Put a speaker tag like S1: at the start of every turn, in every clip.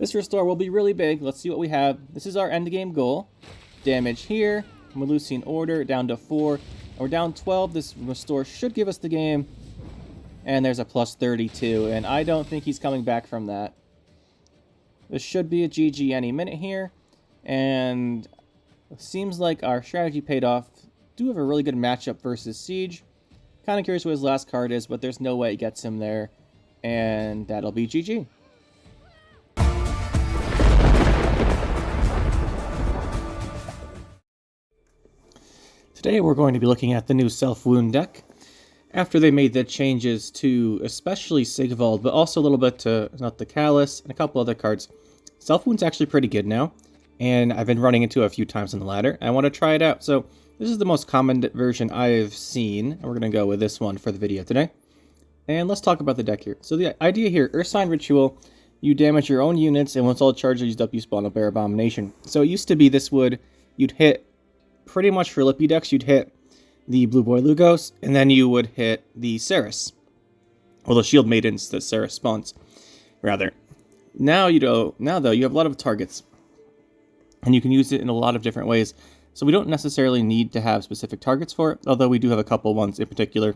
S1: This restore will be really big. Let's see what we have. This is our endgame goal. Damage here. Melusine order down to 4. We're down 12. This restore should give us the game. And there's a plus 32. And I don't think he's coming back from that. This should be a GG any minute here. And it seems like our strategy paid off. Do have a really good matchup versus Siege. Kind of curious what his last card is, but there's no way it gets him there. And that'll be GG. Today we're going to be looking at the new Self-Wound deck. After they made the changes to especially Sigvald, but also a little bit to Not the Callous and a couple other cards. Self-Wound's actually pretty good now, and I've been running into it a few times on the ladder. I want to try it out, so this is the most common version I've seen, and we're going to go with this one for the video today. And let's talk about the deck here. So the idea here, Ursine Ritual, you damage your own units, and once all charges are used up, you spawn a Bear Abomination. So it used to be you'd hit, pretty much for Lippy decks, you'd hit the Blue Boy Lugos, and then you would hit the Cerys. Or the Shield Maidens that Cerys spawns, rather. Now, though, you have a lot of targets. And you can use it in a lot of different ways. So we don't necessarily need to have specific targets for it, although we do have a couple ones in particular.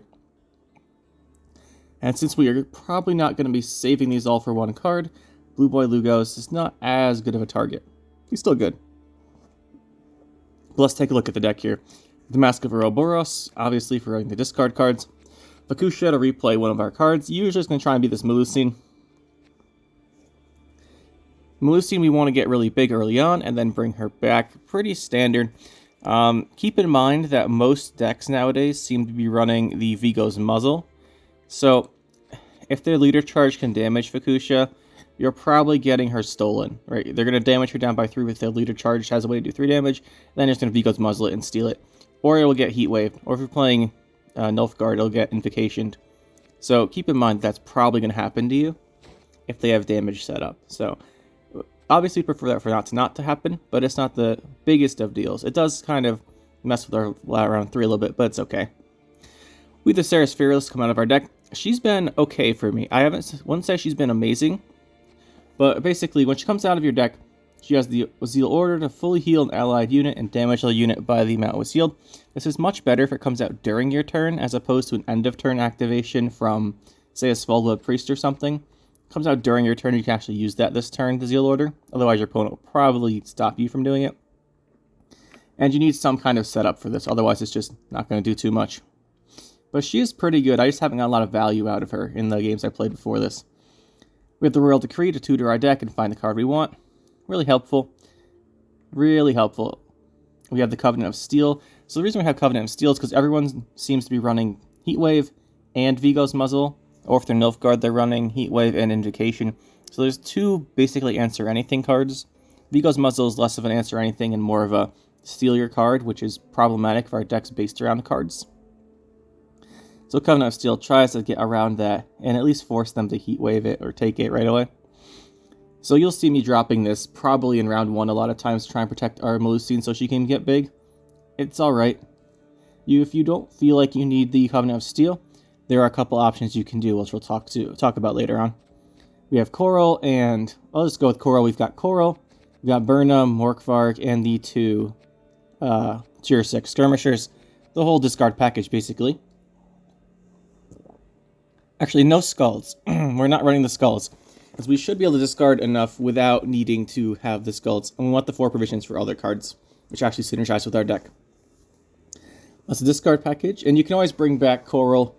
S1: And since we are probably not going to be saving these all for one card, Blue Boy Lugos is not as good of a target. He's still good. But let's take a look at the deck here. The Mask of Ouroboros, obviously for running the discard cards. Fukusha to replay one of our cards. Usually it's going to try and be this Melusine. Melusine we want to get really big early on and then bring her back. Pretty standard. Keep in mind that most decks nowadays seem to be running the Vigo's Muzzle. So if their leader charge can damage Fukusha, you're probably getting her stolen, right? They're going to damage her down by 3 with their leader charge, has a way to do 3 damage, then it's going to Vigo's Muzzle it and steal it. Or it'll get Heat Waved, or if you're playing Nilfgaard, it'll get Invocationed. So keep in mind that's probably going to happen to you if they have damage set up. So obviously prefer that for not to happen, but it's not the biggest of deals. It does kind of mess with our round 3 a little bit, but it's okay. We have the Cerys Fearless come out of our deck. She's been okay for me. I wouldn't say she's been amazing, but basically when she comes out of your deck, she has the Zeal Order to fully heal an allied unit and damage the unit by the amount it was healed. This is much better if it comes out during your turn, as opposed to an end-of-turn activation from, say, a Svalbard Priest or something. It comes out during your turn, you can actually use that this turn, the Zeal Order. Otherwise, your opponent will probably stop you from doing it. And you need some kind of setup for this, otherwise it's just not going to do too much. But she is pretty good. I just haven't got a lot of value out of her in the games I played before this. We have the Royal Decree to tutor our deck and find the card we want. Really helpful. Really helpful. We have the Covenant of Steel. So the reason we have Covenant of Steel is because everyone seems to be running Heatwave and Vigo's Muzzle. Or if they're Nilfgaard, they're running Heatwave and Invocation. So there's 2 basically Answer Anything cards. Vigo's Muzzle is less of an Answer Anything and more of a steal your card, which is problematic for our decks based around cards. So Covenant of Steel tries to get around that and at least force them to Heatwave it or take it right away. So you'll see me dropping this probably in round 1 a lot of times to try and protect our Melusine so she can get big. It's alright. If you don't feel like you need the Covenant of Steel, there are a couple options you can do, which we'll talk about later on. We have Coral, and I'll just go with Coral. We've got Coral, we've got Burnham, Morkvarg, and the 2 Tier 6 Skirmishers. The whole discard package, basically. Actually, no Skulls. We're not running the Skulls, because we should be able to discard enough without needing to have the Skulls. And we want the 4 provisions for other cards, which actually synergize with our deck. That's a discard package, and you can always bring back Coral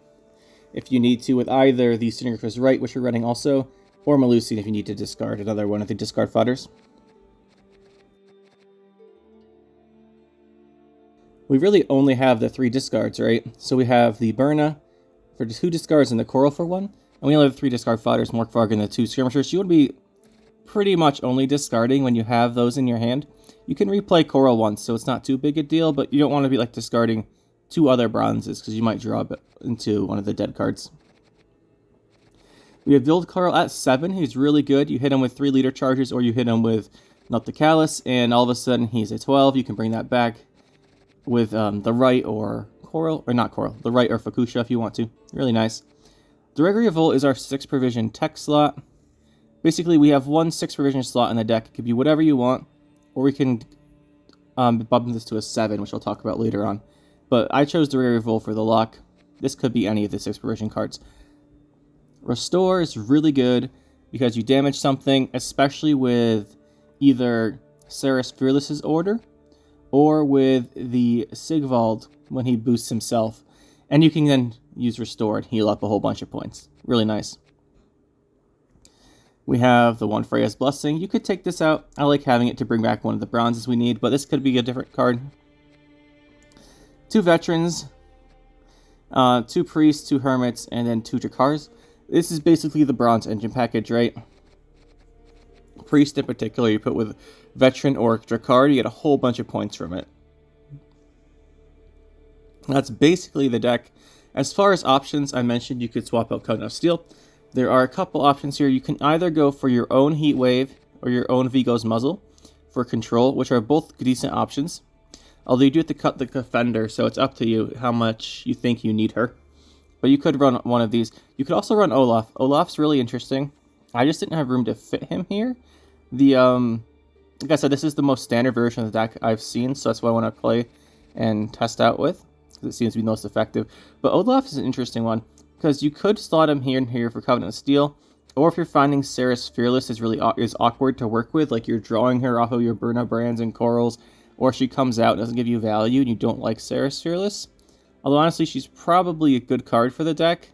S1: if you need to with either the Stenographer's Right, which we're running also, or Melusine if you need to discard another one of the discard fodders. We really only have the 3 discards, right? So we have the Burna for 2 discards and the Coral for 1. And we only have 3 discard fodders, Morkvarg and the 2 Skirmishers. You would be pretty much only discarding when you have those in your hand. You can replay Coral once, so it's not too big a deal, but you don't want to be like discarding 2 other bronzes, because you might draw into one of the dead cards. We have Build Carl at 7. He's really good. You hit him with 3 leader charges, or you hit him with Not the Callous, and all of a sudden he's a 12. You can bring that back with the right or Coral, or not Coral, the right or Fukusha if you want to. Really nice. Dorregaray of Vole is our 6 provision tech slot. Basically, we have one 6 provision slot in the deck. It could be whatever you want, or we can bump this to a 7, which I'll talk about later on. But I chose Dorregaray of Vole for the lock. This could be any of the 6 provision cards. Restore is really good because you damage something, especially with either Cerys Fearless's order or with the Sigvald when he boosts himself. And you can then use Restore and heal up a whole bunch of points. Really nice. We have the one Freya's Blessing. You could take this out. I like having it to bring back one of the bronzes we need, but this could be a different card. 2 veterans, 2 priests, 2 hermits, and then 2 Drakars. This is basically the bronze engine package, right? Priest in particular, you put with veteran or Drakar, you get a whole bunch of points from it. That's basically the deck. As far as options, I mentioned you could swap out Covenant of Steel. There are a couple options here. You can either go for your own Heat Wave or your own Vigo's Muzzle for control, which are both decent options. Although you do have to cut the Defender, so it's up to you how much you think you need her. But you could run one of these. You could also run Olaf. Olaf's really interesting. I just didn't have room to fit him here. Like I said, this is the most standard version of the deck I've seen, so that's what I want to play and test out with, because it seems to be most effective. But Olaf is an interesting one, because you could slot him here and here for Covenant of Steel, or if you're finding Cerys Fearless is awkward to work with, like you're drawing her off of your Burna Brands and Corals, or she comes out and doesn't give you value and you don't like Cerys Fearless. Although honestly, she's probably a good card for the deck.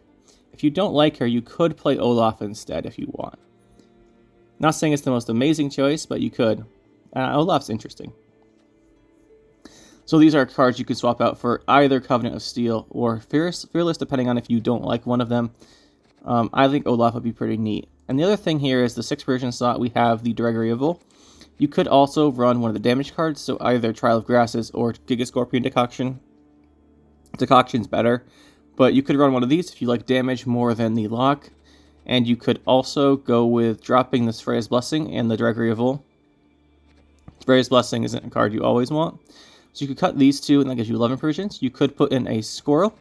S1: If you don't like her, you could play Olaf instead if you want. Not saying it's the most amazing choice, but you could. Olaf's interesting. So these are cards you could swap out for either Covenant of Steel or Fearless, depending on if you don't like one of them. I think Olaf would be pretty neat. And the other thing here is the 6 version slot, we have the Dorregaray of Vole. You could also run one of the damage cards, so either Trial of Grasses or Giga Scorpion Decoction. Decoction's better, but you could run one of these if you like damage more than the lock. And you could also go with dropping this Freya's Blessing and the Dorregaray of Vole. Freya's Blessing isn't a card you always want. So you could cut these 2, and that gives you 11 Persians. You could put in a Squirrel.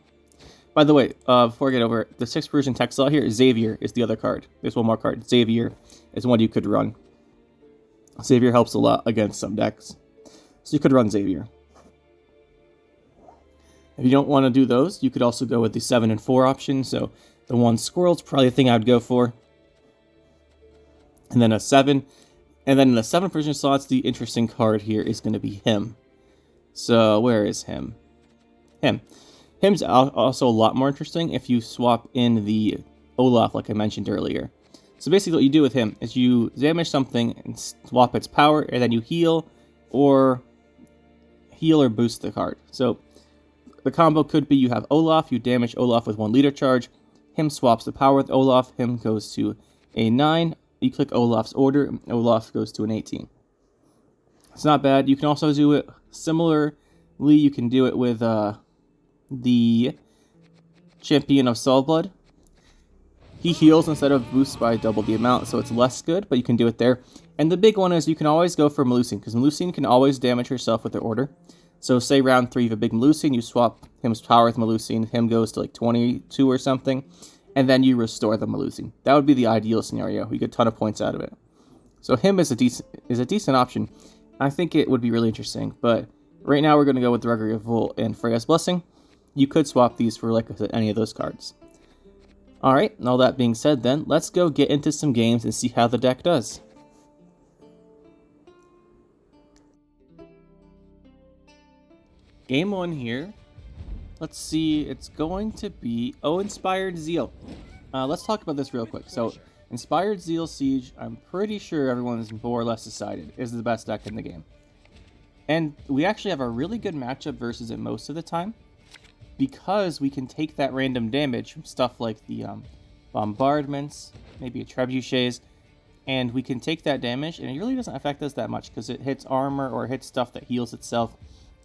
S1: By the way, before I get over it, the 6 Persian text slot here, Xavier is the other card. There's one more card. Xavier is one you could run. Xavier helps a lot against some decks. So you could run Xavier. If you don't want to do those, you could also go with the 7 and 4 option. So the 1 Squirrel's probably the thing I would go for. And then a 7. And then in the 7 Persian slots, the interesting card here is going to be Hym. So where is Hym? Hym's also a lot more interesting if you swap in the Olaf like I mentioned earlier. So basically what you do with Hym is you damage something and swap its power, and then you heal or boost the card. So the combo could be you have Olaf, you damage Olaf with 1 leader charge, Hym swaps the power with Olaf, Hym goes to a 9, you click Olaf's order, Olaf goes to an 18. It's not bad. You can also do it similarly, you can do it with the Champion of Soulblood. He heals instead of boosts by double the amount, so it's less good, but you can do it there. And the big one is you can always go for Melusine, because Melusine can always damage herself with her order. So say round 3 you have a big Melusine, you swap Hym's power with Melusine, Hym goes to like 22 or something, and then you restore the Melusine. That would be the ideal scenario. You get a ton of points out of it. So Hym is a decent option. I think it would be really interesting, but right now we're going to go with Dorregaray of Vole and Freya's Blessing. You could swap these for, like I said, any of those cards. Alright, and all that being said then, let's go get into some games and see how the deck does. Game 1 here. Let's see, it's going to be... Inspired Zeal. Let's talk about this real quick. So, Inspired Zeal Siege, I'm pretty sure everyone's more or less decided, is the best deck in the game. And we actually have a really good matchup versus it most of the time, because we can take that random damage from stuff like the bombardments, maybe a trebuchets, and we can take that damage, and it really doesn't affect us that much, because it hits armor or hits stuff that heals itself.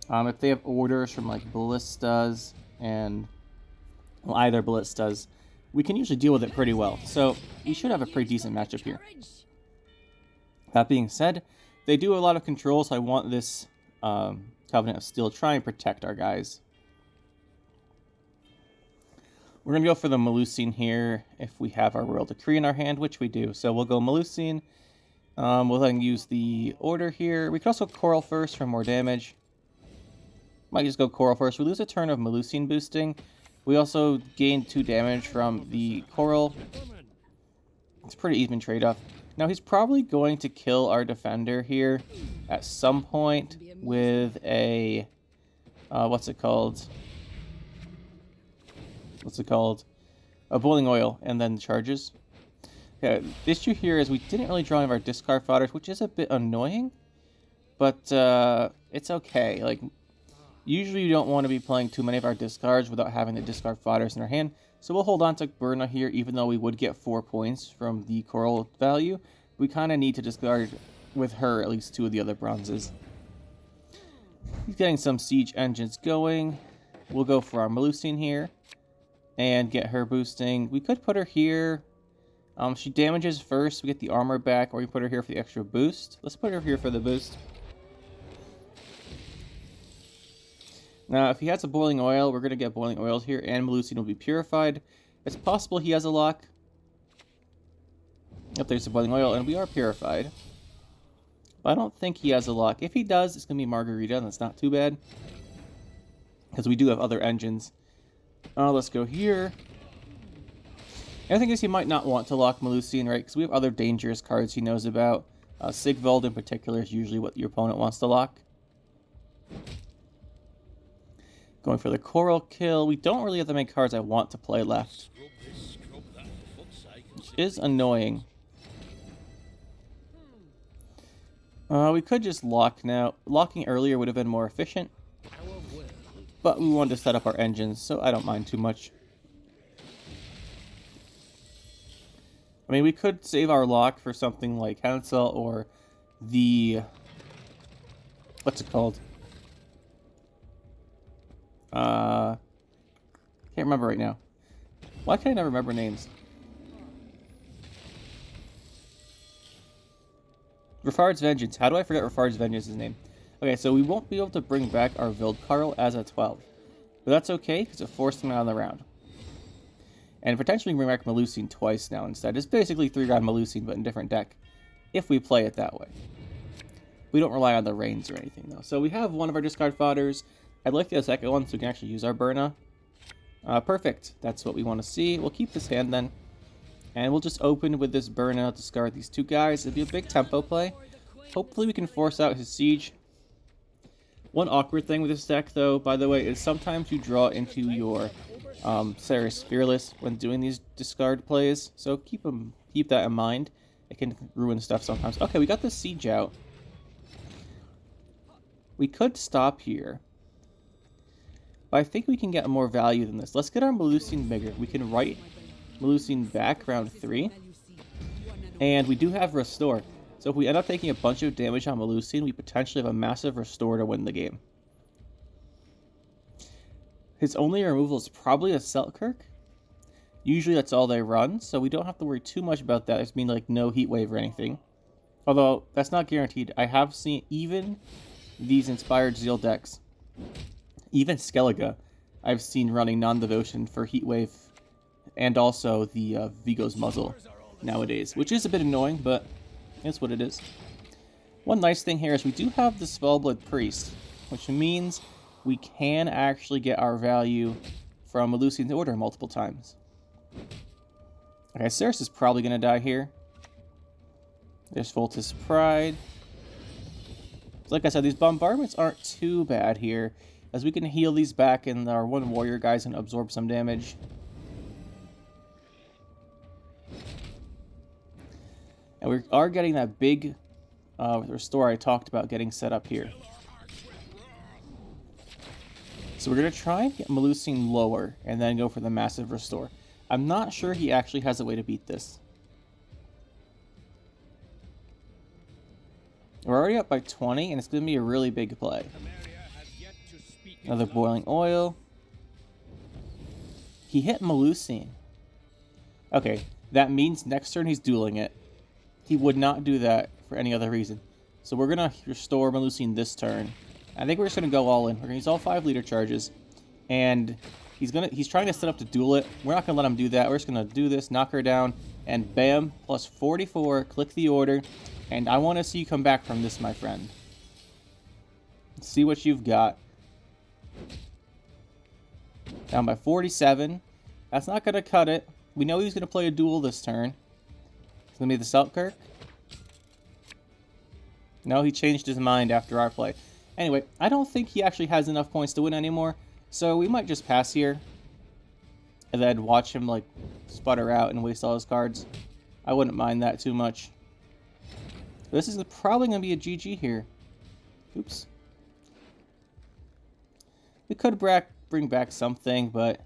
S1: If they have orders from like ballistas and either ballistas, we can usually deal with it pretty well. So we should have a pretty decent matchup here. That being said, they do a lot of control, so I want this Covenant of Steel to try and protect our guys. We're going to go for the Melusine here if we have our Royal Decree in our hand, which we do. So we'll go Melusine. We'll then use the order here. We can also Coral first for more damage. Might just go Coral first. We lose a turn of Melusine boosting. We also gain 2 damage from the Coral. It's a pretty even trade-off. Now he's probably going to kill our defender here at some point with a... what's it called? A boiling oil, and then charges. Okay, the issue here is we didn't really draw any of our discard fodders, which is a bit annoying. But it's okay. Like, usually you don't want to be playing too many of our discards without having the discard fodders in our hand. So we'll hold on to Berna here, even though we would get 4 points from the Coral value. We kind of need to discard with her at least 2 of the other bronzes. He's getting some siege engines going. We'll go for our Melusine here and get her boosting. We could put her here. She damages first, we get the armor back, or we put her here for the extra boost. Let's put her here for the boost. Now, if he has a boiling oil, we're going to get boiling oils here, and Melusine will be purified. It's possible he has a lock. If there's a boiling oil, and we are purified. But I don't think he has a lock. If he does, it's going to be Margarita, and that's not too bad. Because we do have other engines. Let's go here. And the thing is, he might not want to lock Melusine, right? Because we have other dangerous cards he knows about. Sigvald in particular is usually what your opponent wants to lock. Going for the Coral kill. We don't really have that many cards I want to play left. Which is annoying. We could just lock now. Locking earlier would have been more efficient. But we wanted to set up our engines, so I don't mind too much. I mean, we could save our lock for something like Hansel or the... what's it called? Can't remember right now. Why can't I never remember names? Rafard's Vengeance. How do I forget Rafard's Vengeance's name? Okay, so we won't be able to bring back our Wildcarl as a 12. But that's okay, because it forced him out of the round. And potentially bring back Melusine twice now instead. It's basically 3-round Melusine, but in a different deck. If we play it that way. We don't rely on the Reigns or anything, though. So we have one of our discard fodders. I'd like to get a second one so we can actually use our Berna. Perfect. That's what we want to see. We'll keep this hand then. And we'll just open with this Berna, discard these 2 guys. It'll be a big tempo play. Hopefully we can force out his siege. One awkward thing with this deck, though, by the way, is sometimes you draw into your Cerys Fearless when doing these discard plays. So keep that in mind. It can ruin stuff sometimes. Okay, we got the siege out. We could stop here. But I think we can get more value than this. Let's get our Melusine bigger. We can write Melusine back round 3. And we do have Restore. So if we end up taking a bunch of damage on Melusine, we potentially have a massive Restore to win the game. His only removal is probably a Selkirk. Usually that's all they run, so we don't have to worry too much about that. There's been like no heat wave or anything. Although, that's not guaranteed. I have seen even these Inspired Zeal decks, even Skellege, I've seen running non-devotion for heat wave and also the Vigo's Muzzle nowadays, which is a bit annoying, but it's what it is. One nice thing here is we do have the Spellblood Priest, which means we can actually get our value from Melusine's order multiple times. Okay, Cerys is probably going to die here. There's Voltus Pride. Like I said, these bombardments aren't too bad here, as we can heal these back and our 1 warrior guys and absorb some damage. And we are getting that big restore I talked about getting set up here. So we're going to try and get Melusine lower and then go for the massive restore. I'm not sure he actually has a way to beat this. We're already up by 20 and it's going to be a really big play. Another boiling oil. He hit Melusine. Okay, that means next turn he's dueling it. He would not do that for any other reason. So we're going to restore Melusine this turn. I think we're just going to go all in. We're going to use all 5 leader charges. And He's trying to set up to duel it. We're not gonna let him do that. We're just gonna do this, knock her down, and bam, plus 44, click the order. And I want to see you come back from this, my friend. Let's see what you've got. Down by 47. That's not gonna cut it. We know he's gonna play a duel this turn. It's gonna be the Selkirk. No, he changed his mind after our play. Anyway, I don't think he actually has enough points to win anymore, so we might just pass here. And then watch him, like, sputter out and waste all his cards. I wouldn't mind that too much. This is probably going to be a GG here. Oops. We could bring back something, but...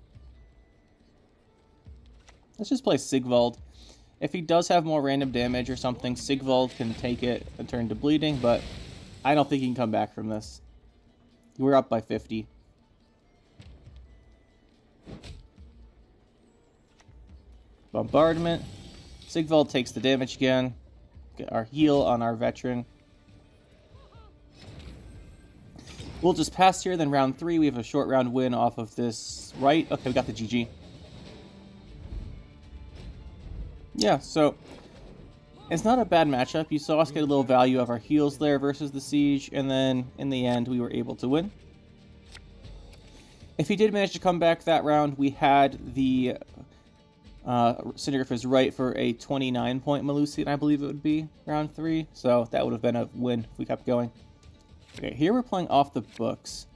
S1: let's just play Sigvald. If he does have more random damage or something, Sigvald can take it and turn to bleeding, but I don't think he can come back from this. We're up by 50. Bombardment. Sigvald takes the damage again. Get our heal on our veteran. We'll just pass here, then round 3. We have a short round win off of this, right? Okay, we got the GG. Yeah, so it's not a bad matchup. You saw us get a little value of our heals there versus the Siege, and then in the end we were able to win. If he did manage to come back that round, we had the Syndicate is right for a 29-point Melusine, I believe it would be, round 3. So that would have been a win if we kept going. Okay, here we're playing off the books.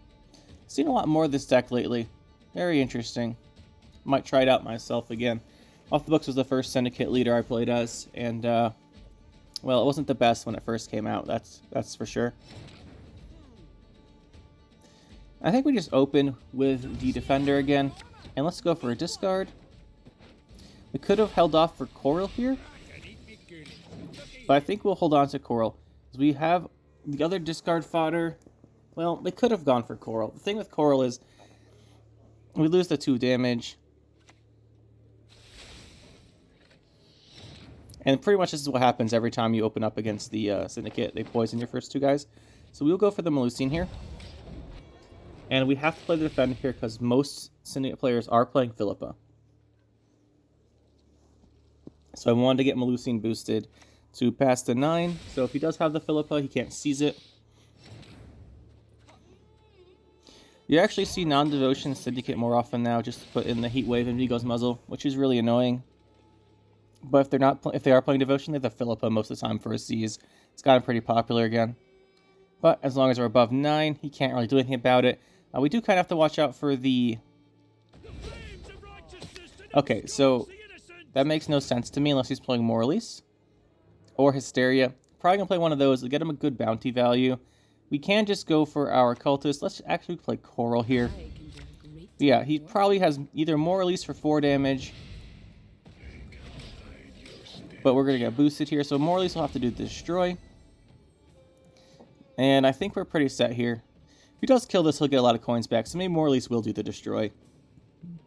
S1: Seen a lot more of this deck lately. Very interesting. Might try it out myself again. Off the Books was the first Syndicate leader I played as, and, well, it wasn't the best when it first came out, that's for sure. I think we just open with the Defender again, and let's go for a discard. We could have held off for Coral here, but I think we'll hold on to Coral. We have the other discard fodder. Well, they could have gone for Coral. The thing with Coral is we lose the 2 damage. And pretty much this is what happens every time you open up against the Syndicate. They poison your first 2 guys. So we'll go for the Melusine here. And we have to play the Defender here because most Syndicate players are playing Philippa. So I wanted to get Melusine boosted to pass the 9. So if he does have the Philippa, he can't seize it. You actually see non-devotion Syndicate more often now, just to put in the Heat Wave and Vigo's Muzzle, which is really annoying. But if they are playing Devotion, they have the Philippa most of the time for a seize. It's gotten pretty popular again. But as long as we're above 9, he can't really do anything about it. We do kind of have to watch out for the... Okay, so that makes no sense to me unless he's playing Moralise or Hysteria. Probably going to play one of those to get him a good bounty value. We can just go for our Cultist. Let's actually play Coral here. Yeah, he probably has either Moralise for 4 damage... but we're going to get boosted here, so Moralise will have to do Destroy. And I think we're pretty set here. If he does kill this, he'll get a lot of coins back, so maybe Moralise will do the Destroy. I'm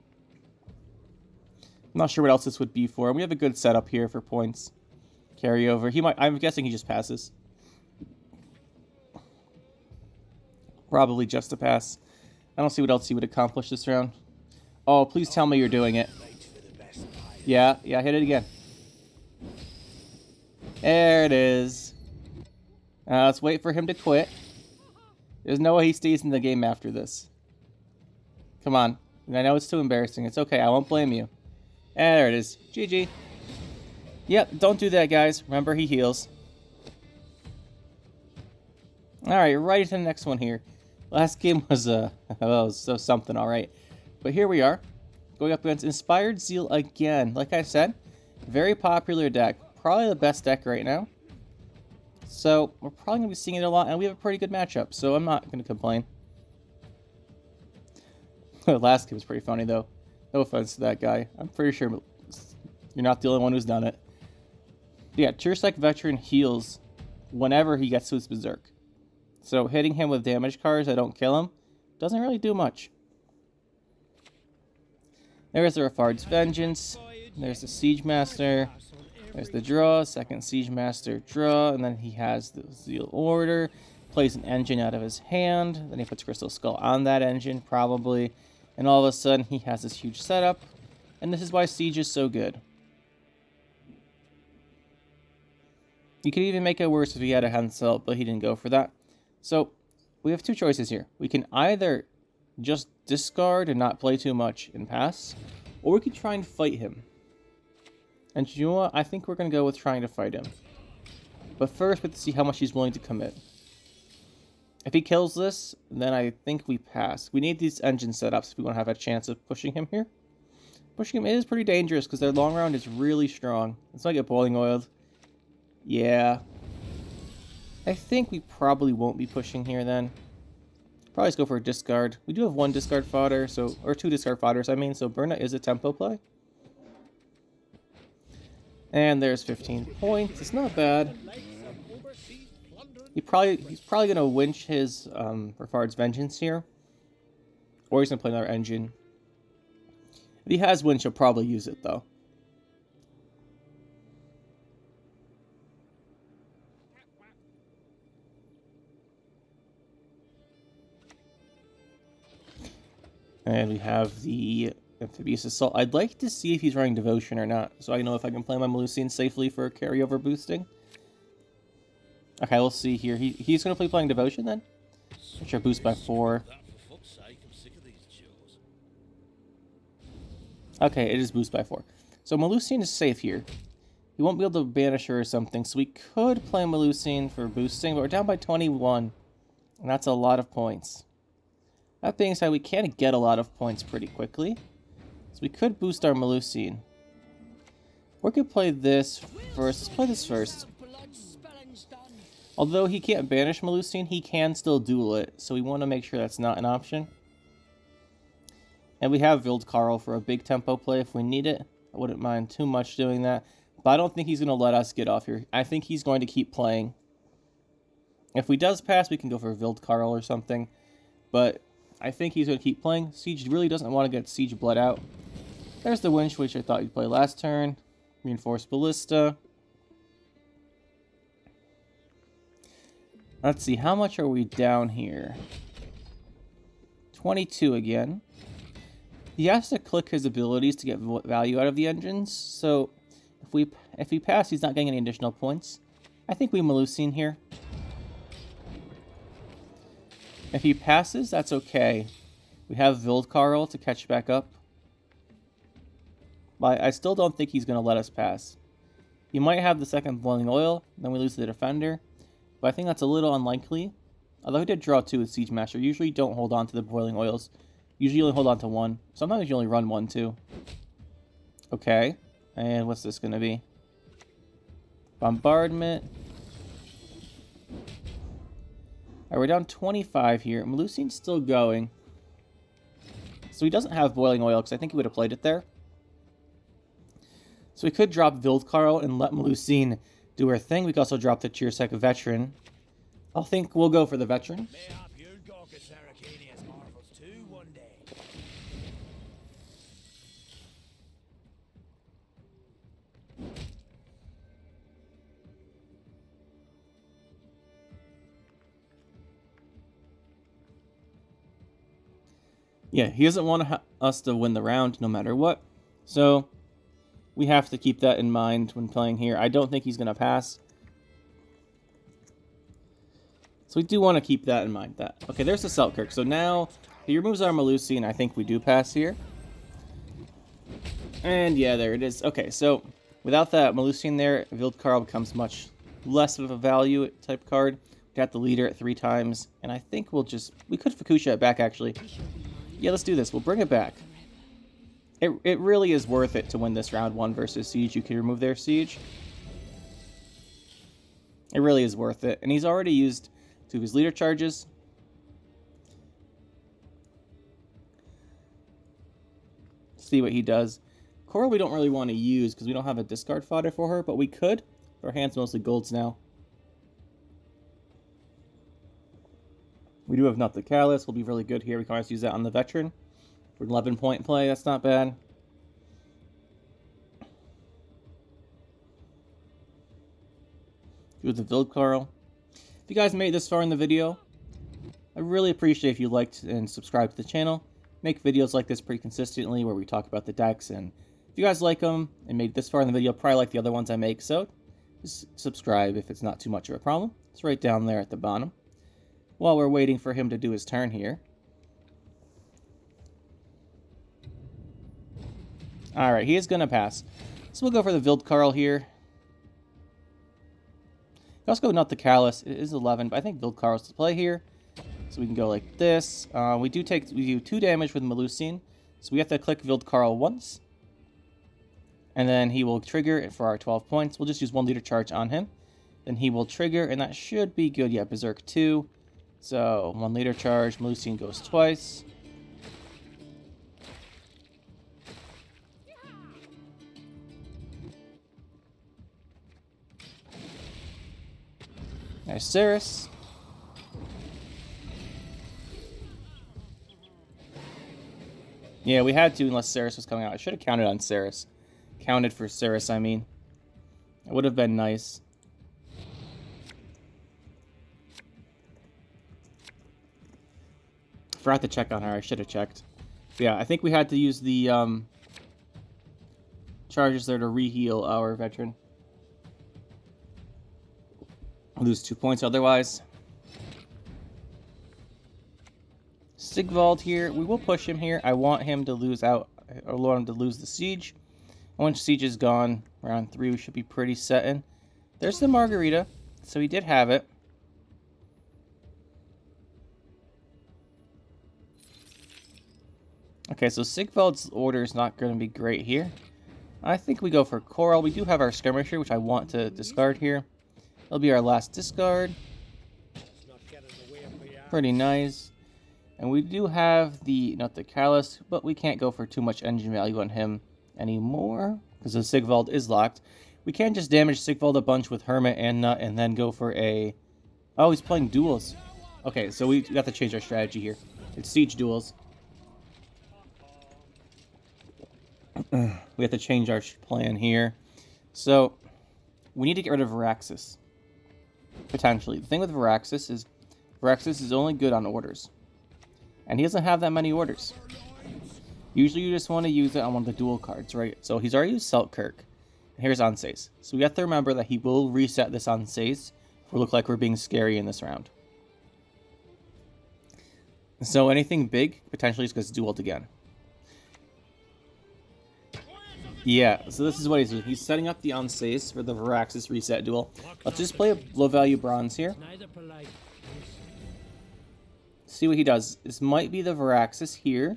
S1: not sure what else this would be for. We have a good setup here for points. Carryover. I'm guessing he just passes. Probably just a pass. I don't see what else he would accomplish this round. Oh, please tell me you're doing it. Yeah, hit it again. There it is. Let's wait for him to quit. There's no way he stays in the game after this. Come on. I know it's too embarrassing. It's okay. I won't blame you. There it is. GG. Yep, don't do that, guys. Remember, he heals. Alright, right into the next one here. Last game was, so something, alright. But here we are. Going up against Inspired Zeal again. Like I said, very popular deck. Probably the best deck right now. So, we're probably going to be seeing it a lot, and we have a pretty good matchup, so I'm not going to complain. The last game was pretty funny, though. No offense to that guy. I'm pretty sure you're not the only one who's done it. But yeah, Cerys Veteran heals whenever he gets to his Berserk. So, hitting him with damage cards that don't kill him doesn't really do much. There's the Rafard's Vengeance. There's the Siege Master. There's the draw, second Siege Master draw, and then he has the Zeal Order, plays an engine out of his hand, then he puts Crystal Skull on that engine, probably, And all of a sudden, he has this huge setup. And this is why Siege is so good. You could even make it worse if he had a Hansel, but he didn't go for that. So, we have two choices here. We can either just discard and not play too much and pass, or we could try and fight him. And you know what? I think we're going to go with trying to fight him. But first, we have to see how much he's willing to commit. If he kills this, then I think we pass. We need these engine setups if we want to have a chance of pushing him here. Pushing him is pretty dangerous because their long round is really strong. Let's not get boiling oiled. Yeah. I think we probably won't be pushing here then. Probably just go for a discard. We do have one discard fodder, or two discard fodders, I mean, so Burna is a tempo play. And there's 15 points. It's not bad. He's probably gonna winch his Rafard's Vengeance here. Or he's gonna play another engine. If he has winch, he'll probably use it though. And we have the Amphibious Assault. I'd like to see if he's running Devotion or not, so I know if I can play my Melusine safely for carryover boosting. Okay, we'll see here. He's going to play playing Devotion then? Which are boost by 4. Okay, it is boost by 4. So Melusine is safe here. He won't be able to banish her or something, so we could play Melusine for boosting, but we're down by 21. And that's a lot of points. That being said, we can get a lot of points pretty quickly. So we could boost our Melusine. Or we could play this first. Let's play this first. Although he can't banish Melusine, he can still duel it. So we want to make sure that's not an option. And we have Vildkarl for a big tempo play if we need it. I wouldn't mind too much doing that. But I don't think he's going to let us get off here. I think he's going to keep playing. If he does pass, we can go for Vildkarl or something. But I think he's going to keep playing. Siege really doesn't want to get Siege bled out. There's the Winch, which I thought you'd play last turn. Reinforced Ballista. Let's see, how much are we down here? 22 again. He has to click his abilities to get value out of the engines, so if we pass, he's not getting any additional points. I think we Melusine here. If he passes, that's okay. We have Vildkarl to catch back up. But I still don't think he's going to let us pass. He might have the second Boiling Oil, then we lose the Defender. But I think that's a little unlikely. Although he did draw 2 with Siege Master. Usually don't hold on to the Boiling Oils. Usually only hold on to 1. Sometimes you only run 1 too. Okay. And what's this going to be? Bombardment. Alright, we're down 25 here. Melusine's still going. So he doesn't have Boiling Oil, because I think he would have played it there. So we could drop Vildkarl and let Melusine do her thing. We could also drop the Chirsek Veteran. I think we'll go for the Veteran. Yeah, he doesn't want us to win the round no matter what. So we have to keep that in mind when playing here. I don't think he's going to pass. So we do want to keep that in mind. Okay, there's the Selkirk. So now he removes our Melusine. I think we do pass here. And yeah, there it is. Okay, so without that Melusine there, Vildkarl becomes much less of a value type card. We got the leader at 3 times. And I think we could Fukusha it back actually. Yeah, let's do this. We'll bring it back. It really is worth it to win this round 1 versus Siege. You can remove their Siege. It really is worth it. And he's already used 2 of his leader charges. See what he does. Coral we don't really want to use because we don't have a discard fodder for her, but we could. Our hand's mostly golds now. We do have Not the Callous. We'll be really good here. We can always use that on the Veteran. For an 11-point play, that's not bad. Do the Vildkarl. If you guys made it this far in the video, I really appreciate if you liked and subscribed to the channel. make videos like this pretty consistently where we talk about the decks, and if you guys like them and made it this far in the video, probably like the other ones I make, so just subscribe if it's not too much of a problem. It's right down there at the bottom. While we're waiting for him to do his turn here. Alright, he is going to pass. So we'll go for the Vildkarl here. Let's go not the Callus. It is 11, but I think Vildkarl's to play here. So we can go like this. We do 2 damage with Melusine. So we have to click Vildkarl once. And then he will trigger it for our 12 points. We'll just use 1 leader charge on him. Then he will trigger, and that should be good. Yeah, Berserk 2. So 1 leader charge. Melusine goes twice. Nice Cerys. Yeah, we had to unless Cerys was coming out. I should have counted on Cerys. Counted for Cerys, I mean. It would have been nice. Forgot to check on her. I should have checked. But yeah, I think we had to use the charges there to re-heal our veteran. Lose 2 points otherwise. Sigvald here. We will push him here. I want him to lose out. I want him to lose the siege. Once siege is gone, round 3 we should be pretty set in. There's the Margarita. So he did have it. Okay, so Sigvald's order is not going to be great here. I think we go for Coral. We do have our Skirmisher, which I want to discard here. It'll be our last discard. Pretty nice. And we do have the, not the Callus, but we can't go for too much engine value on him anymore, because the Sigvald is locked. We can just damage Sigvald a bunch with Hermit and Nut, and then go for a... Oh, he's playing Duels. Okay, so we got to change our strategy here. It's Siege Duels. We have to change our plan here. So, we need to get rid of Varaxis. Potentially. The thing with Varaxis is only good on orders. And he doesn't have that many orders. Usually you just want to use it on one of the dual cards, right? So he's already used Selkirk. And here's Onsace. So we have to remember that he will reset this Onsace if we look like we're being scary in this round. So anything big potentially just gets dueled again. Yeah, so this is what he's doing. He's setting up the Onsace for the Varaxis reset duel. Let's just play a low-value bronze here. See what he does. This might be the Varaxis here.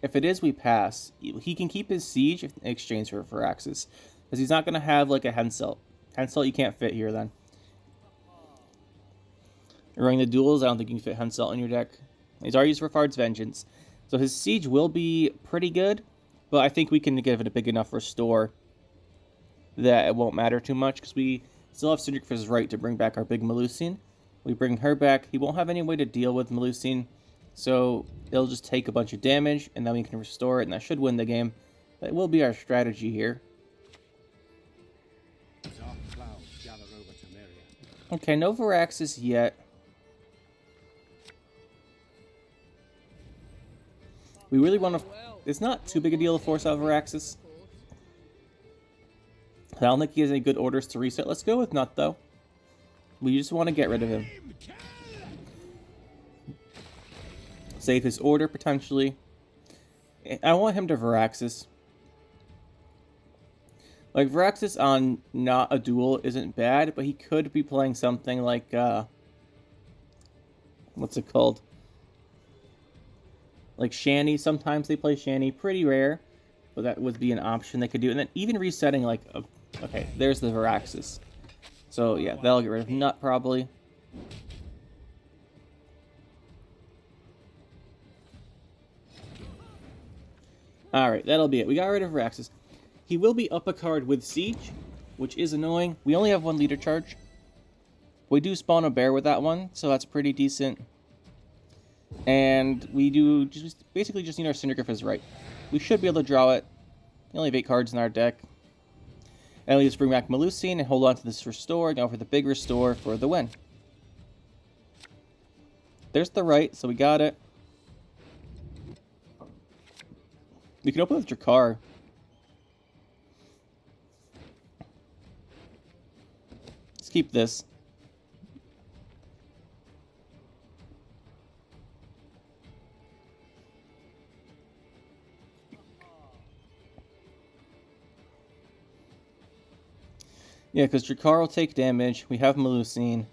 S1: If it is, we pass. He can keep his siege in exchange for Varaxis, because he's not going to have like a Henselt. Henselt you can't fit here then. During the duels, I don't think you can fit Henselt in your deck. He's already used Rafard's Vengeance. So his siege will be pretty good. But I think we can give it a big enough restore that it won't matter too much, because we still have Syndra's right to bring back our big Melusine. We bring her back. He won't have any way to deal with Melusine, so it'll just take a bunch of damage, and then we can restore it, and that should win the game. That will be our strategy here. Okay, no Varaxis yet. We really want to... It's not too big a deal to force out Varaxis. I don't think he has any good orders to reset. Let's go with Nut, though. We just want to get rid of him. Save his order, potentially. I want him to Varaxis. Like, Varaxis on not a duel isn't bad, but he could be playing something like, what's it called? Like Shanny, sometimes they play Shanny, pretty rare, but that would be an option they could do. And then even resetting like, okay, there's the Varaxis. So yeah, that'll get rid of Nut probably. Alright, that'll be it. We got rid of Varaxis. He will be up a card with Siege, which is annoying. We only have 1 leader charge. We do spawn a bear with that one, so that's pretty decent. And we do basically just need our Syndra's right. We should be able to draw it. We only have 8 cards in our deck. And we just bring back Melusine and hold on to this restore, go for the big restore for the win. There's the right, so we got it. We can open with Drakkar. Let's keep this. Yeah, because Drakkar will take damage. We have Melusine.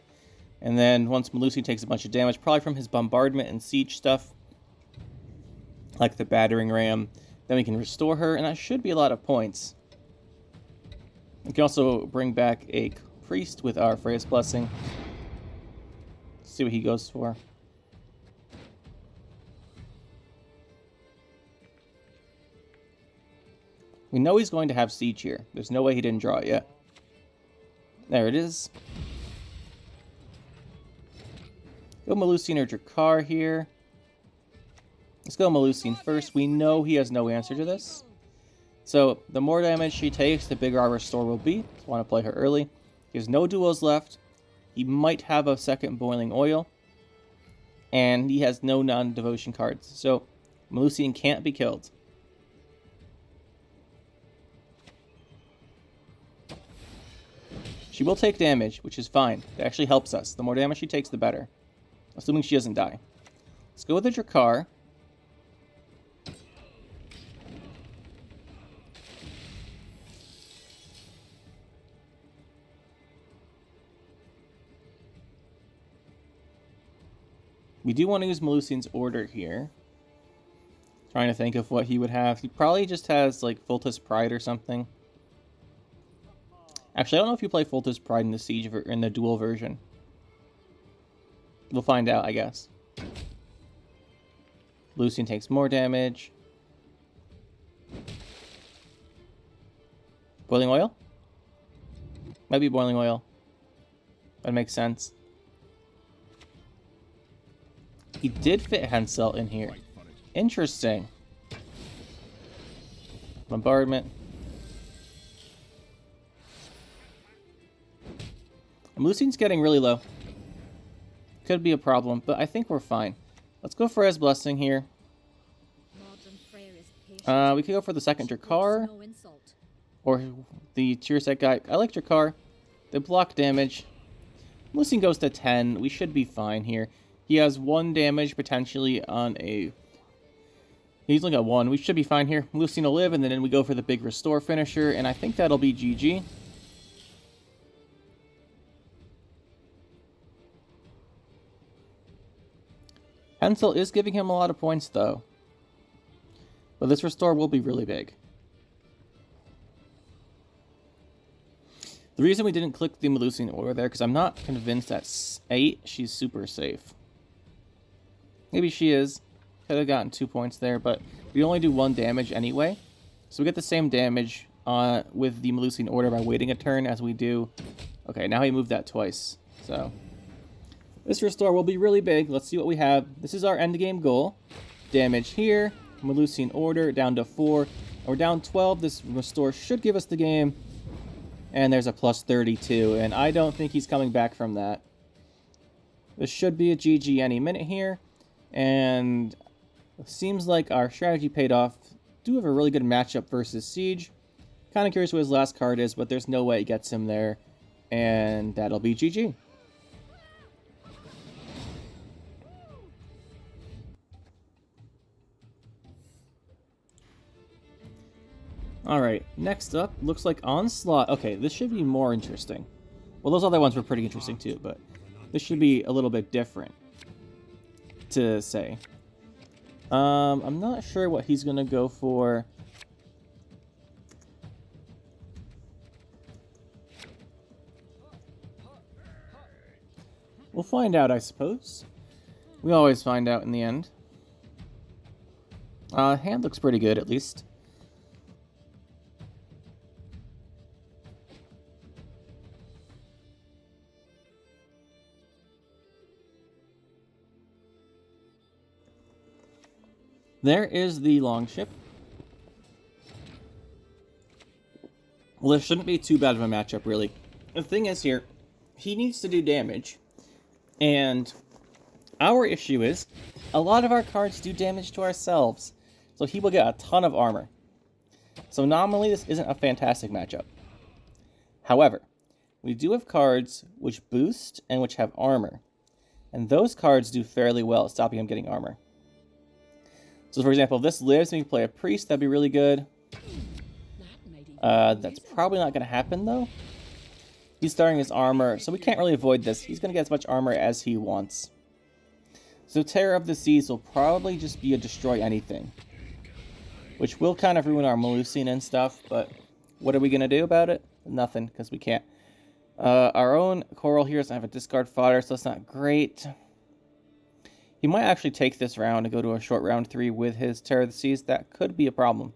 S1: And then once Melusine takes a bunch of damage, probably from his bombardment and siege stuff, like the battering ram, then we can restore her, and that should be a lot of points. We can also bring back a priest with our Freya's Blessing. See what he goes for. We know he's going to have siege here. There's no way he didn't draw it yet. There it is. Go Melusine or Drakkar here. Let's go Melusine first. We know he has no answer to this. So, the more damage she takes, the bigger our restore will be. So want to play her early. He has no duels left. He might have a second Boiling Oil. And he has no non-devotion cards. So, Melusine can't be killed. She will take damage, which is fine. It actually helps us. The more damage she takes, the better. Assuming she doesn't die. Let's go with the Drakkar. We do want to use Melusine's Order here. Trying to think of what he would have. He probably just has, like, Fultus Pride or something. Actually, I don't know if you play Fultus Pride in the Siege in the dual version. We'll find out, I guess. Melusine takes more damage. Boiling Oil? Might be Boiling Oil. That makes sense. He did fit Hensel in here. Interesting. Bombardment. Melusine's getting really low. Could be a problem, but I think we're fine. Let's go for Freya's Blessing here. We could go for the second Drakkar. Or the tier set guy. I like Drakkar. They block damage. Melusine goes to 10. We should be fine here. He has 1 damage potentially on a... He's only got 1. We should be fine here. Melusine will live, and then we go for the big restore finisher, and I think that'll be GG. Hensel is giving him a lot of points, though. But this restore will be really big. The reason we didn't click the Melusine Order there, because I'm not convinced at 8 she's super safe. Maybe she is. Could have gotten 2 points there, but we only do 1 damage anyway. So we get the same damage with the Melusine Order by waiting a turn as we do... Okay, now he moved that twice, so... This restore will be really big. Let's see what we have. This is our endgame goal. Damage here. Melusine Order down to 4. And we're down 12. This restore should give us the game. And there's a plus 32. And I don't think he's coming back from that. This should be a GG any minute here. And it seems like our strategy paid off. Do have a really good matchup versus Siege. Kind of curious what his last card is, but there's no way it gets him there. And that'll be GG. Alright, next up, looks like Onslaught. Okay, this should be more interesting. Well, those other ones were pretty interesting too, but this should be a little bit different to say. I'm not sure what he's going to go for. We'll find out, I suppose. We always find out in the end. Hand looks pretty good, at least. There is the longship. Well, this shouldn't be too bad of a matchup, really. The thing is here, he needs to do damage. And our issue is, a lot of our cards do damage to ourselves. so he will get a ton of armor. So nominally, this isn't a fantastic matchup. However, we do have cards which boost and which have armor. And those cards do fairly well at stopping him getting armor. So for example, if this lives and we play a priest, that'd be really good. That's probably not going to happen though. He's starting his armor, so we can't really avoid this. He's going to get as much armor as he wants. So Terror of the Seas will probably just be a destroy anything. Which will kind of ruin our Melusine and stuff, but what are we going to do about it? Nothing, because we can't. Our own Coral here doesn't have a discard fodder, so that's not great. He might actually take this round and go to a short round 3 with his Terror of the Seas. That could be a problem.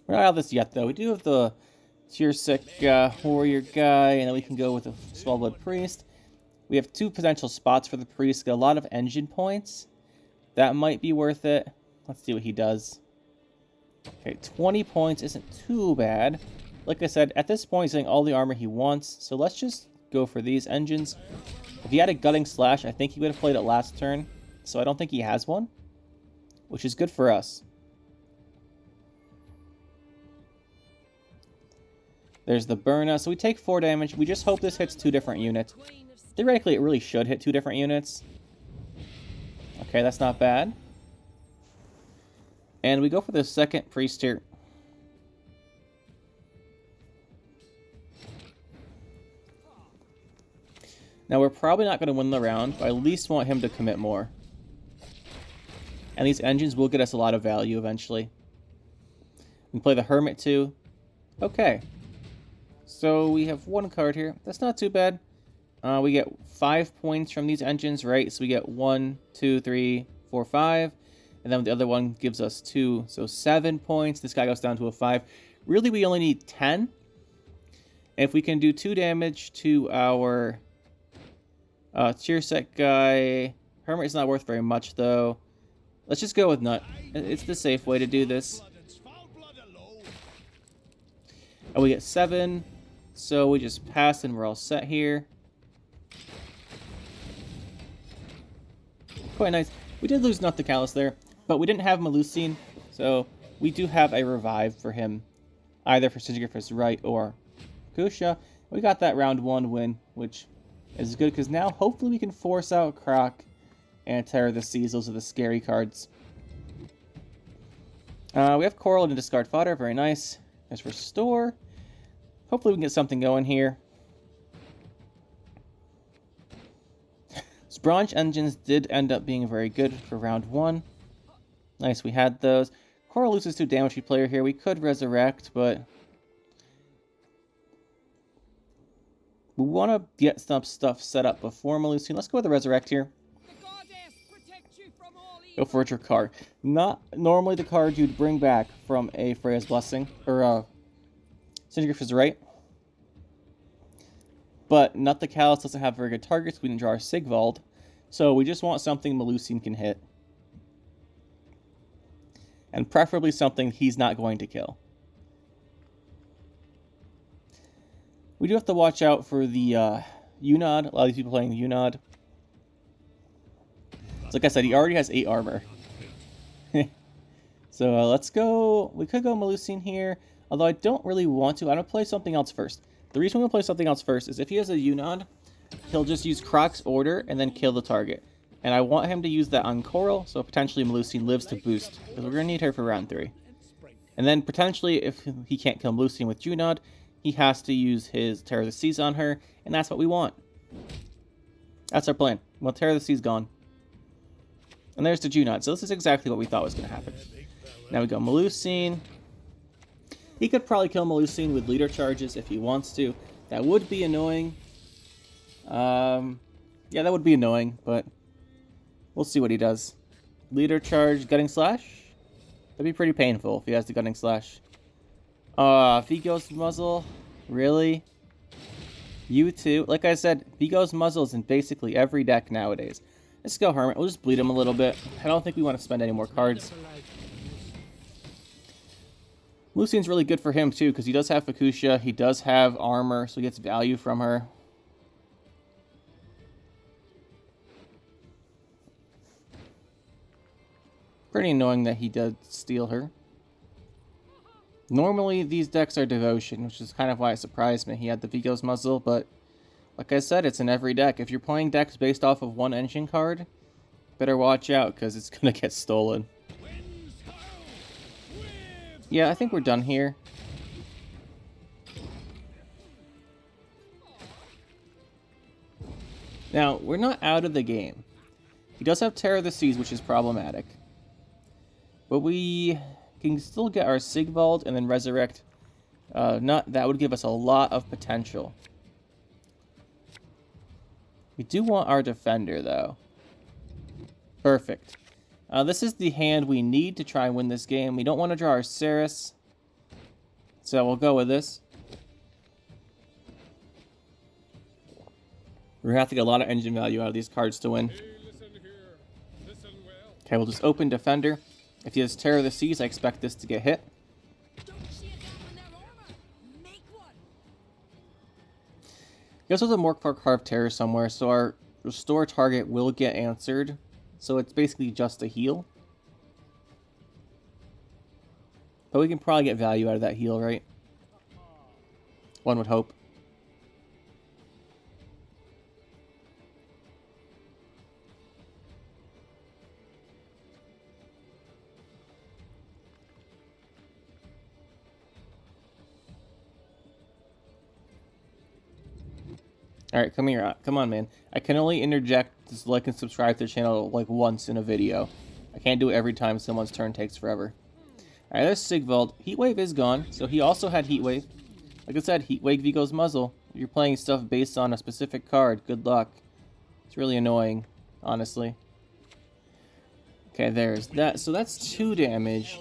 S1: We're not out of this yet, though. We do have the Cerys warrior guy, and then we can go with a small blood priest. We have 2 potential spots for the priest. Got a lot of engine points. That might be worth it. Let's see what he does. Okay, 20 points isn't too bad. Like I said, at this point he's getting all the armor he wants, so let's just go for these engines. If he had a Gutting Slash, I think he would have played it last turn, so I don't think he has one, which is good for us. There's the Burna, so we take 4 damage. We just hope this hits 2 different units. Theoretically, it really should hit 2 different units. Okay, that's not bad. And we go for the second priest here. Now, we're probably not going to win the round, but I at least want him to commit more. And these engines will get us a lot of value eventually. We can play the Hermit too. Okay. So we have 1 card here. That's not too bad. We get 5 points from these engines, right? So we get 1, 2, 3, 4, 5. And then the other one gives us 2. So 7 points. This guy goes down to a 5. Really, we only need 10. And if we can do 2 damage to our Cerys guy... Hermit is not worth very much, though. Let's just go with Knut. It's the safe way to do this. And we get 7. So we just pass and we're all set here. Quite nice. We did lose Knut the Callous there, but we didn't have Melusine, so we do have a revive for him, either for Sigvald's Right or Kusha. We got that round 1 win, which is good, because now hopefully we can force out Croc and Terror of the Seas. Those are the scary cards. We have Coral and discard fodder, very nice. There's Restore. Hopefully we can get something going here. Bronze engines did end up being very good for round 1. Nice, we had those. Coral loses 2 damage to player here. We could resurrect, but we want to get some stuff set up before Melusine. Let's go with the resurrect here. Go for a Drakkar. Not normally the card you'd bring back from a Freya's Blessing, or Sigvald's Right. But Knut the Callous doesn't have very good targets. We didn't draw our Sigvald. So we just want something Melusine can hit. And preferably something he's not going to kill. We do have to watch out for the Unod. A lot of these people playing the Unod. So like I said, he already has 8 armor. So let's go. We could go Melusine here. Although I don't really want to. I'm going to play something else first. The reason I'm going to play something else first is if he has a Unod, he'll just use Croc's Order and then kill the target. And I want him to use that on Coral, so potentially Melusine lives to boost, because we're going to need her for round 3. And then potentially, if he can't kill Melusine with Unod, he has to use his Terror of the Seas on her, and that's what we want. That's our plan. Well, Terror of the Seas gone. And there's the Unod, so this is exactly what we thought was going to happen. Now we go Melusine. He could probably kill Melusine with leader charges if he wants to. That would be annoying. Yeah, that would be annoying, but we'll see what he does. Leader charge, Gutting Slash? That'd be pretty painful if he has the Gutting Slash. Vigo's Muzzle? Really? You too? Like I said, Vigo's Muzzle is in basically every deck nowadays. Let's go Hermit. We'll just bleed him a little bit. I don't think we want to spend any more cards. Melusine's really good for him too, because he does have Fukusha, he does have armor, so he gets value from her. Pretty annoying that he did steal her. Normally, these decks are Devotion, which is kind of why it surprised me. He had the Vigo's Muzzle, but like I said, it's in every deck. If you're playing decks based off of one engine card, better watch out, because it's going to get stolen. Yeah, I think we're done here. Now, we're not out of the game. He does have Terror of the Seas, which is problematic. But we can still get our Sigvald and then resurrect Knut. That would give us a lot of potential. We do want our defender, though. Perfect. This is the hand we need to try and win this game. We don't want to draw our Cerys, so we'll go with this. We're going to have to get a lot of engine value out of these cards to win. Okay, we'll just open defender. If he has Terror of the Seas, I expect this to get hit. He also has a more carved terror somewhere, so our restore target will get answered. So it's basically just a heal. But we can probably get value out of that heal, right? One would hope. Alright, come here. Come on, man. I can only interject just like and subscribe to the channel like once in a video. I can't do it every time someone's turn takes forever. Alright, there's Sigvald. Heatwave is gone, so he also had Heatwave. Like I said, Heatwave Vigo's Muzzle. If you're playing stuff based on a specific card, good luck. It's really annoying, honestly. Okay, there's that. So that's 2 damage.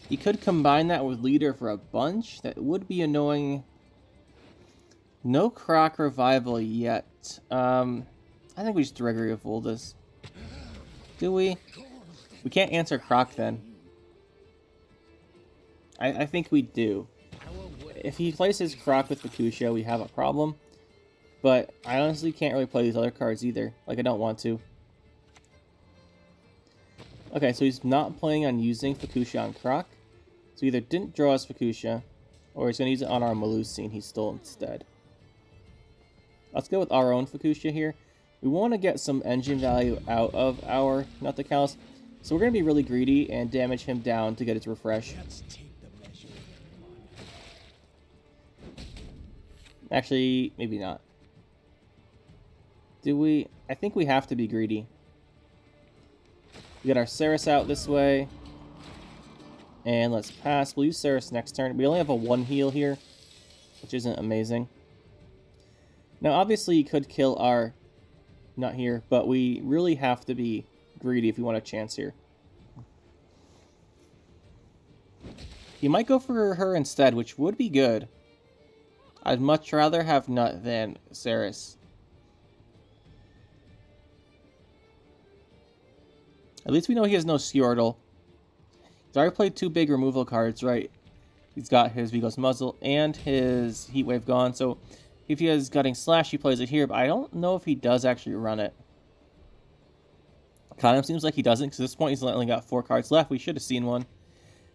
S1: You could combine that with Leader for a bunch. That would be annoying. No Croc Revival yet. I think we just Dorregaray of Vole this. Do we? We can't answer Croc then. I think we do. If he plays his Croc with Fukusha, we have a problem. But I honestly can't really play these other cards either. Like, I don't want to. Okay, so he's not planning on using Fukusha on Croc. So he either didn't draw us Fukusha, or he's going to use it on our Melusine he stole instead. Let's go with our own Fukusha here. We want to get some engine value out of our Nutacals, so we're going to be really greedy and damage him down to get its refresh. Actually, maybe not. Do we? I think we have to be greedy. We get our Cerys out this way. And let's pass. We'll use Cerys next turn. We only have a 1 heal here, which isn't amazing. Now, obviously, you could kill our Knut here, but we really have to be greedy if we want a chance here. You might go for her instead, which would be good. I'd much rather have Knut than Cerys. At least we know he has no Squirtle. He's already played 2 big removal cards, right? He's got his Vigo's Muzzle and his Heatwave gone, so if he has Gutting Slash, he plays it here, but I don't know if he does actually run it. Kind of seems like he doesn't, because at this point he's only got 4 cards left. We should have seen one.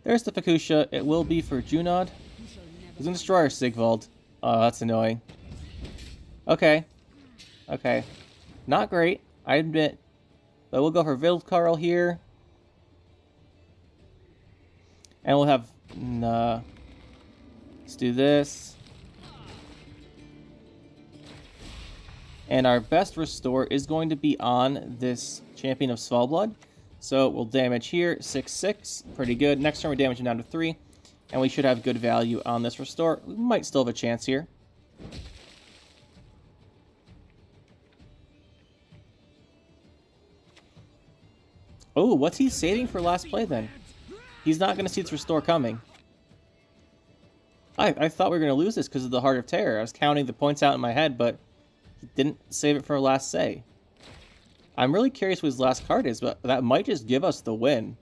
S1: There's the Fukusha. It will be for Junod. He's going to destroy our Sigvald. Oh, that's annoying. Okay. Okay. Not great, I admit. But we'll go for Vildkarl here. And we'll have... let's do this. And our best restore is going to be on this Champion of Svalbard. So we'll damage here, 6/6, pretty good. Next turn we damage him down to 3, and we should have good value on this restore. We might still have a chance here. Oh, what's he saving for last play then? He's not going to see its restore coming. I thought we were going to lose this because of the Heart of Terror. I was counting the points out in my head, but he didn't save it for last say. I'm really curious what his last card is, but that might just give us the win.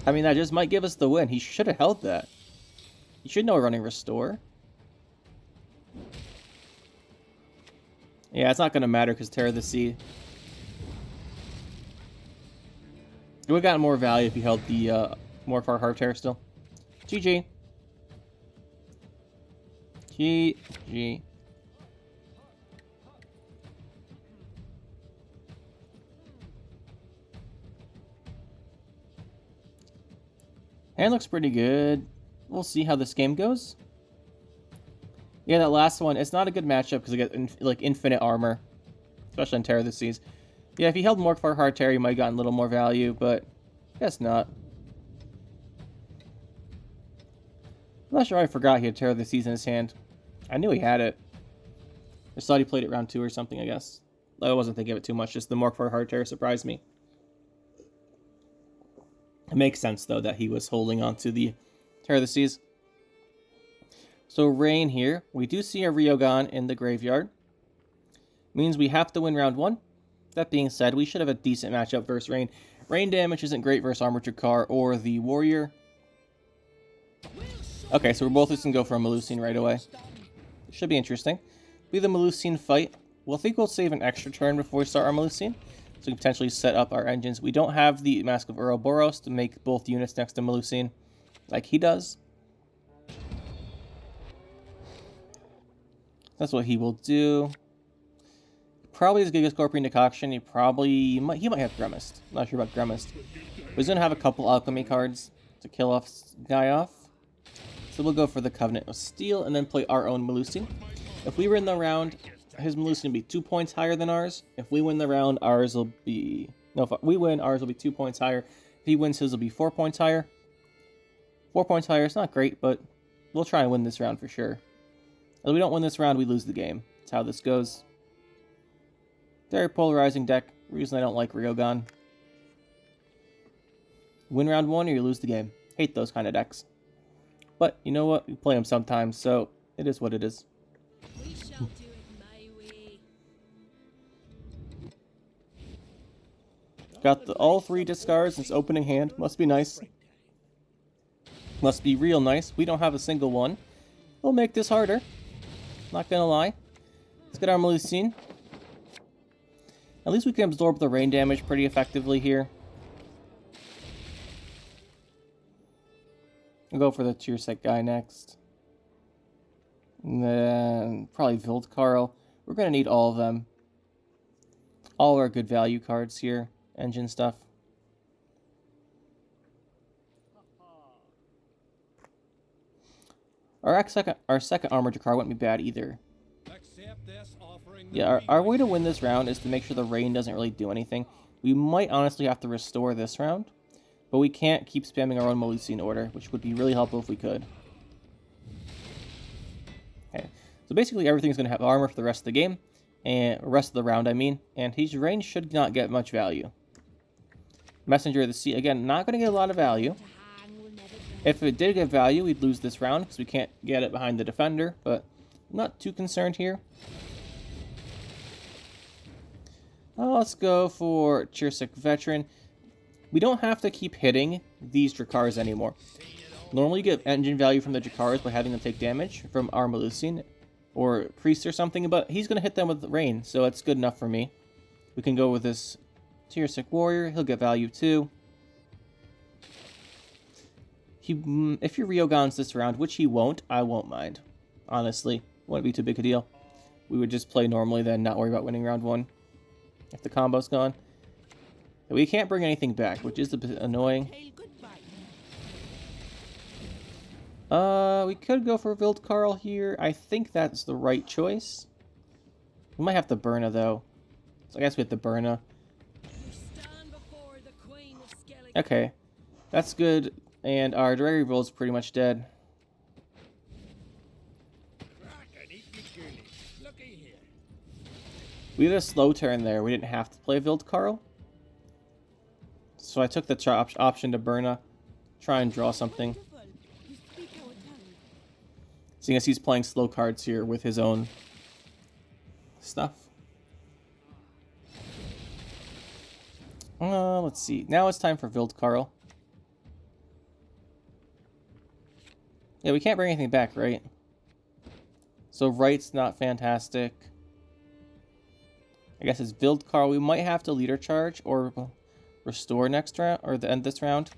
S1: I mean, that just might give us the win. He should have held that. He should know running Restore. Yeah, it's not going to matter because Terror of the Sea. It would have gotten more value if you held the Morkvar Hardtear still. GG. GG. Hand looks pretty good. We'll see how this game goes. Yeah, that last one, it's not a good matchup because it gets like infinite armor, especially on Terror of the Seas. Yeah, if he held Morkvar Hardtear, he might have gotten a little more value, but I guess not. I'm not sure I forgot he had Terror of the Seas in his hand. I knew he had it. I just thought he played it round 2 or something, I guess. I wasn't thinking of it too much, just the Morkvar Hardtear surprised me. It makes sense, though, that he was holding on to the Terror of the Seas. So, Rain here. We do see a Rioghan in the graveyard. Means we have to win round 1. That being said, we should have a decent matchup versus Rain. Rain damage isn't great versus Armored Drakkar or the Warrior. Okay, so we're both just going to go for a Melusine right away. Should be interesting. Be the Melusine fight. We'll think we'll save an extra turn before we start our Melusine, so we can potentially set up our engines. We don't have the Mask of Ouroboros to make both units next to Melusine like he does. That's what he will do. Probably his Giga Scorpion Decoction. He might have Gremist. Not sure about Gremist. But he's gonna have a couple alchemy cards to kill off guy off. So we'll go for the Covenant of Steel and then play our own Melusine. If we win the round, his Melusine will be 2 points higher than ours. If we win the round, ours will be... No, if we win, ours will be 2 points higher. If he wins, his will be 4 points higher. 4 points higher, it's not great, but we'll try and win this round for sure. If we don't win this round, we lose the game. That's how this goes. Very polarizing deck. Reason I don't like Rioghan. Win round 1 or you lose the game. Hate those kind of decks. But, you know what? We play them sometimes, so it is what it is.
S2: We shall do it my way.
S1: Got all 3 discards in his opening hand. Must be nice. Must be real nice. We don't have a single one. We'll make this harder. Not gonna lie. Let's get our Melusine. At least we can absorb the rain damage pretty effectively here. We'll go for the Cerys guy next. And then probably Vildkarl. We're going to need all of them. All our good value cards here. Engine stuff. Our second Armored Drakkar wouldn't be bad either. Yeah, our way to win this round is to make sure the rain doesn't really do anything. We might honestly have to restore this round. But we can't keep spamming our own Melusine order, which would be really helpful if we could. Okay, so basically everything's going to have armor for the rest of the game, and rest of the round, I mean, and his range should not get much value. Messenger of the Sea, again, not going to get a lot of value. If it did get value, we'd lose this round, because we can't get it behind the defender, but I'm not too concerned here. Let's go for Cerys Veteran. We don't have to keep hitting these Drakkars anymore. Normally you get engine value from the Drakkars by having them take damage from our Melusine or Priest or something, but he's going to hit them with Rain, so it's good enough for me. We can go with this Cerys Warrior. He'll get value too. If your Rioghan's this round, which he won't, I won't mind. Honestly, wouldn't be too big a deal. We would just play normally then, not worry about winning round 1 if the combo's gone. We can't bring anything back, which is a bit annoying. We could go for Vildkarl here. I think that's the right choice. We might have to Burna, though. So I guess we have to Burna. Okay. That's good. And our Dorregaray of Vole is pretty much dead. We had a slow turn there. We didn't have to play Vildkarl. So I took the option to Burna, try and draw something. Seeing as he's playing slow cards here with his own stuff. Let's see. Now it's time for Vildkarl. Yeah, we can't bring anything back, right? So Right's not fantastic. I guess it's Vildkarl. We might have to leader charge, or Restore next round, or the end this round.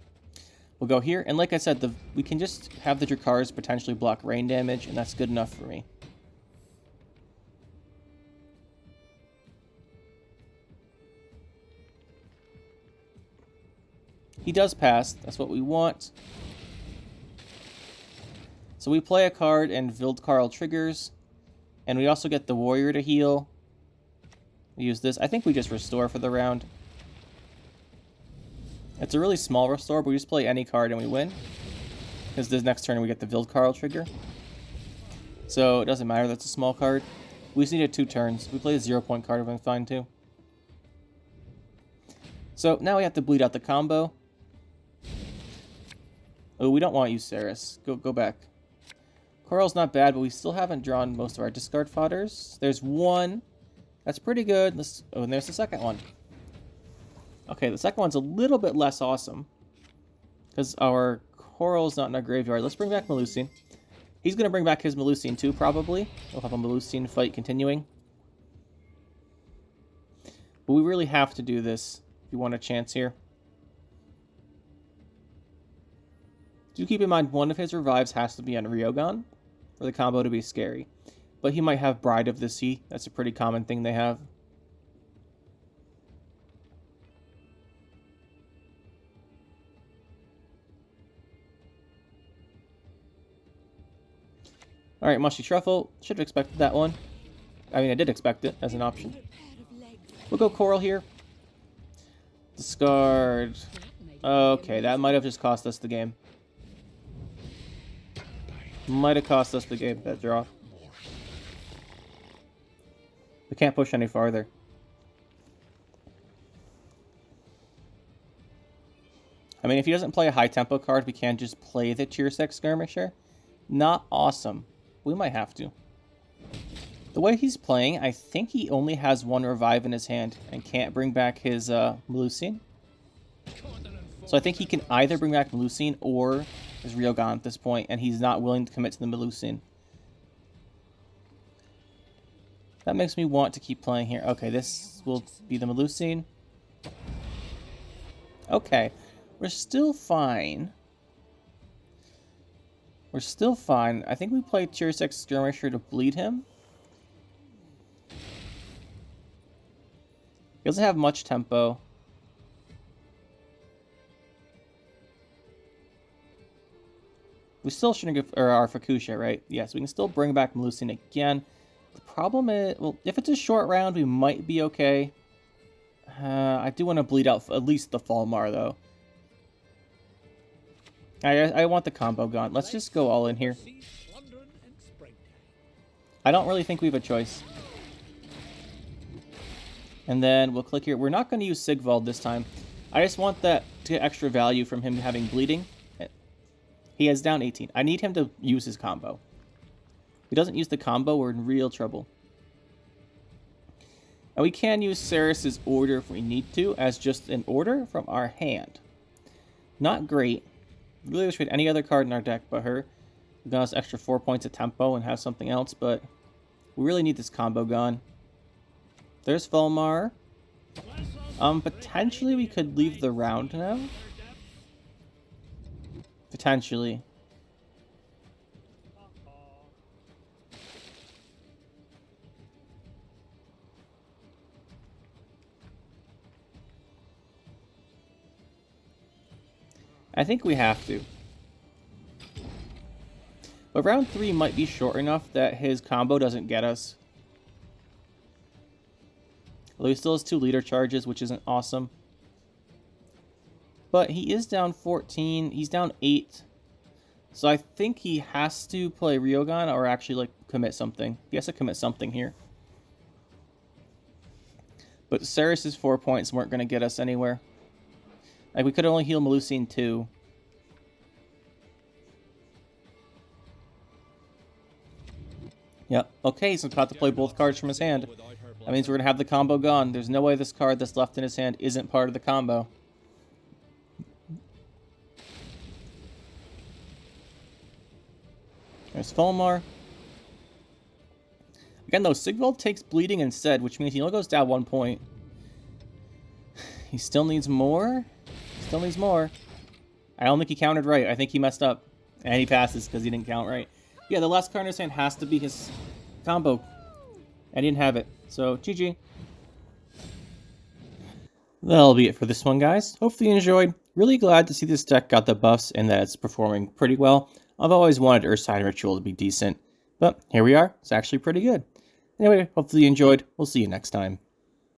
S1: We'll go here, and like I said, we can just have the Drakars potentially block rain damage, and that's good enough for me. He does pass. That's what we want. So we play a card, and Vildkarl triggers, and we also get the Warrior to heal. We use this. I think we just restore for the round. It's a really small restore, but we just play any card and we win. Because this next turn we get the Vildkarl trigger. So it doesn't matter, that's a small card. We just needed 2 turns. We play a 0-point card, I'm fine too. So now we have to bleed out the combo. Oh, we don't want to use Cerys. Go back. Coral's not bad, but we still haven't drawn most of our discard fodders. There's one. That's pretty good. Oh, and there's the second one. Okay, the second one's a little bit less awesome. Because our Coral's not in our graveyard. Let's bring back Melusine. He's going to bring back his Melusine too, probably. We'll have a Melusine fight continuing. But we really have to do this if you want a chance here. Do keep in mind, one of his revives has to be on Rioghan for the combo to be scary. But he might have Bride of the Sea. That's a pretty common thing they have. Alright, Mushy Truffle. Should have expected that one. I mean, I did expect it as an option. We'll go Coral here. Discard. Okay, that might have just cost us the game. Might have cost us the game, that draw. We can't push any farther. I mean, if he doesn't play a high tempo card, we can just play the Tier 6 Skirmisher. Not awesome. We might have to. The way he's playing, I think he only has 1 revive in his hand and can't bring back his Melusine. So I think he can either bring back Melusine or his Rioghan at this point, and he's not willing to commit to the Melusine. That makes me want to keep playing here. Okay, this will be the Melusine. Okay, we're still fine. We're still fine. I think we played Tier 6 Skirmisher to bleed him. He doesn't have much tempo. We still shouldn't give our Fukusha, right? Yes, we can still bring back Melusine again. The problem is, well, if it's a short round, we might be okay. I do want to bleed out at least the Falmar, though. I want the combo gone. Let's just go all in here. I don't really think we have a choice. And then we'll click here. We're not going to use Sigvald this time. I just want that to get extra value from him having bleeding. He has down 18. I need him to use his combo. If he doesn't use the combo, we're in real trouble. And we can use Cerys' order if we need to, as just an order from our hand. Not great. Really wish we had any other card in our deck but her. We got us extra 4 points of tempo and have something else, but we really need this combo gone. There's Falmar. Potentially we could leave the round now. Potentially. I think we have to. But round 3 might be short enough that his combo doesn't get us. Although he still has 2 leader charges, which isn't awesome. But he is down 14. He's down 8. So I think he has to play Rioghan or actually like commit something. He has to commit something here. But Cerys' 4 points weren't going to get us anywhere. Like, we could only heal Melusine 2. Yep. Okay, he's about to play both cards from his hand. That means we're going to have the combo gone. There's no way this card that's left in his hand isn't part of the combo. There's Falmar. Again, though, Sigvald takes bleeding instead, which means he only goes down 1 point. He still needs more. Still needs more. I don't think he counted right. I think he messed up. And he passes because he didn't count right. Yeah, the last card in his hand has to be his combo. I didn't have it. So, GG. That'll be it for this one, guys. Hopefully you enjoyed. Really glad to see this deck got the buffs and that it's performing pretty well. I've always wanted Ursine Ritual to be decent. But here we are. It's actually pretty good. Anyway, hopefully you enjoyed. We'll see you next time.